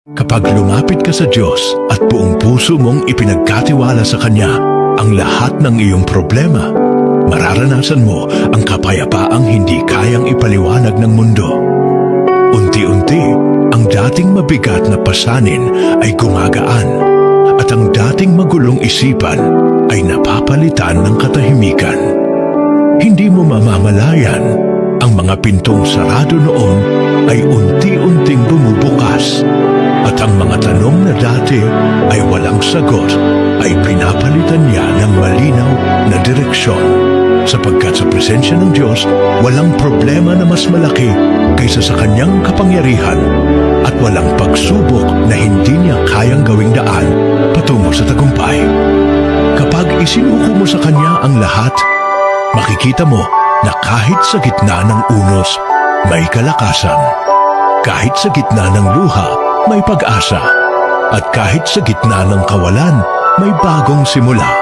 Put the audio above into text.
Kapag lumapit ka sa Diyos at buong puso mong ipinagkatiwala sa Kanya ang lahat ng iyong problema, mararanasan mo ang kapayapaang hindi kayang ipaliwanag ng mundo. Unti-unti, ang dating mabigat na pasanin ay gumagaan at ang dating magulong isipan ay napapalitan ng katahimikan. Hindi mo mamamalayan, ang mga pintong sarado noon ay unti-unting bumubukas at ang mga tanong na dati ay walang sagot ay pinapalitan niya ng malinaw na direksyon. Sapagkat sa presensya ng Diyos, walang problema na mas malaki kaysa sa Kanyang kapangyarihan at walang pagsubok na hindi niya kayang gawing daan patungo sa tagumpay. Kapag isinuko mo sa Kanya ang lahat, makikita mo na kahit sa gitna ng unos, may kalakasan. Kahit sa gitna ng luha, may pag-asa. At kahit sa gitna ng kawalan, may bagong simula.